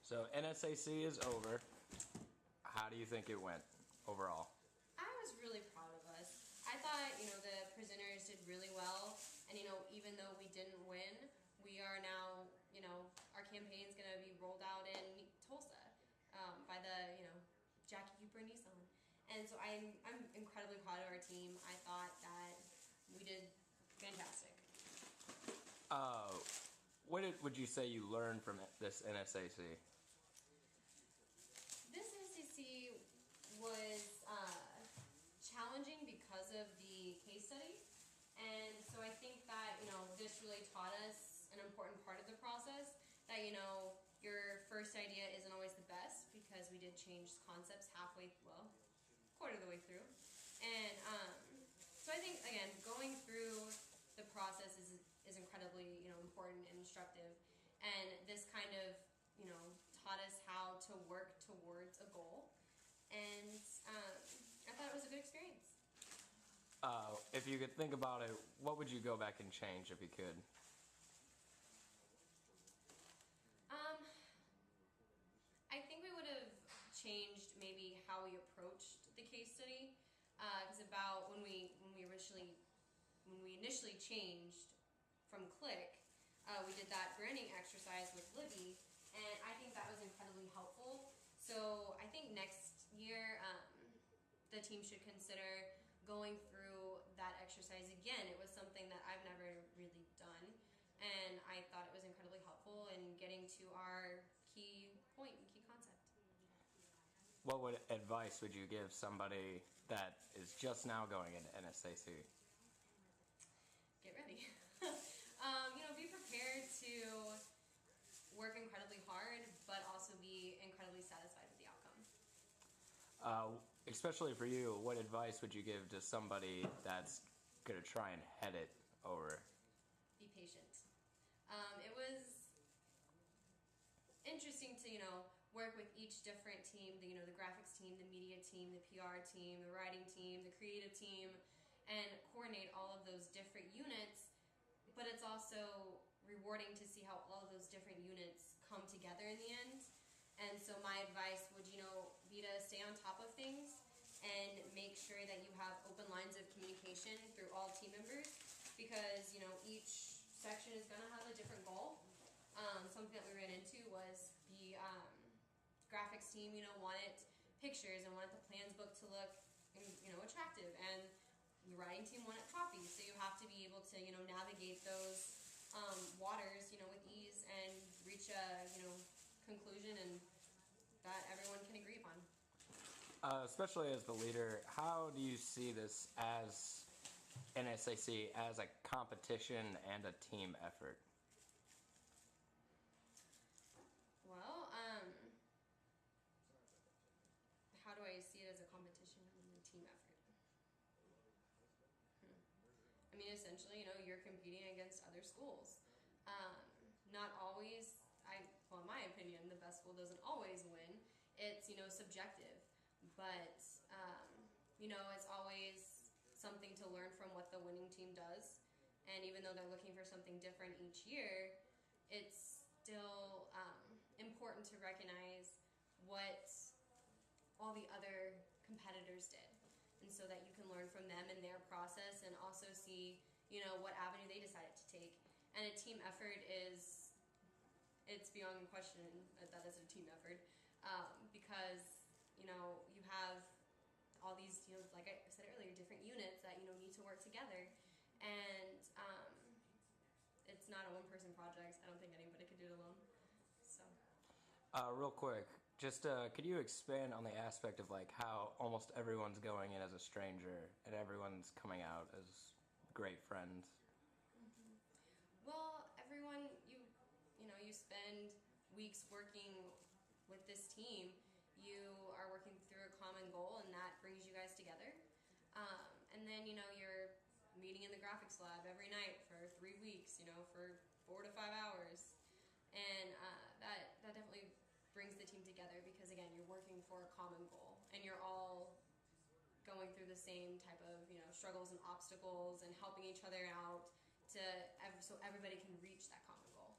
So NSAC is over. How do you think it went overall? I was really proud of us. I thought, the presenters did really well, and, even though we didn't win, we are now, our campaign is going to be rolled out in Tulsa by the, Jackie Cooper Nissan. And so I'm incredibly proud of our team. I thought that we did fantastic. What would you say you learned from this NSAC? This NSAC was challenging because of the case study, and so I think that this really taught us an important part of the process, that your first idea isn't always the best, because we did change concepts quarter of the way through. And so I think, again, going through the process is incredibly important and instructive, and this kind of taught us how to work towards a goal, and I thought it was a good experience. If you could think about it, what would you go back and change if you could? I think we would have changed maybe how we approached the case study, because about when we initially changed from Click, we did that branding exercise with Libby, and I think that was incredibly helpful. So I think next year the team should consider going through that exercise again. It was something that I've never really done, and I thought it was incredibly helpful in getting to our key point and key concept. What advice would you give somebody that is just now going into NSAC? Get ready. Be prepared to work incredibly hard, but also be incredibly satisfied with the outcome. Especially for you, what advice would you give to somebody that's going to try and head it over? Be patient. It was interesting to work with each different team, the graphics team, the media team, the PR team, the writing team, the creative team, and coordinate all of those different units. But it's also rewarding to see how all of those different units come together in the end. And so my advice would be to stay on top of things and make sure that you have open lines of communication through all team members, because each section is going to have a different goal. Something that we ran into was the graphics team wanted pictures and wanted the plans book to look attractive, and the writing team wanted copies. So you have to be able to navigate those waters with ease and reach a conclusion and that everyone can agree upon. Especially as the leader, how do you see this as NSAC as a competition and a team effort? Well, how do I see it as a competition and a team effort? I mean, essentially, you're competing against other schools. Not always, in my opinion, the best school doesn't always win. It's, subjective. But, it's always something to learn from what the winning team does. And even though they're looking for something different each year, it's still important to recognize what all the other competitors did, and so that you can learn from them and their process, and also see what avenue they decided to take. And a team effort it's beyond question that it's a team effort, because you have all these like I said earlier, different units that need to work together, and it's not a one-person project. I don't think anybody could do it alone. So real quick, just could you expand on the aspect of like how almost everyone's going in as a stranger and everyone's coming out as great friends? Mm-hmm. Well, everyone, you spend weeks working with this team. You are working through a common goal, and that brings you guys together. And then you're meeting in the graphics lab every night for 3 weeks, for 4 to 5 hours. And that definitely brings the team together, because again, you're working for a common goal, and you're all going through the same type of struggles and obstacles, and helping each other out so everybody can reach that common goal.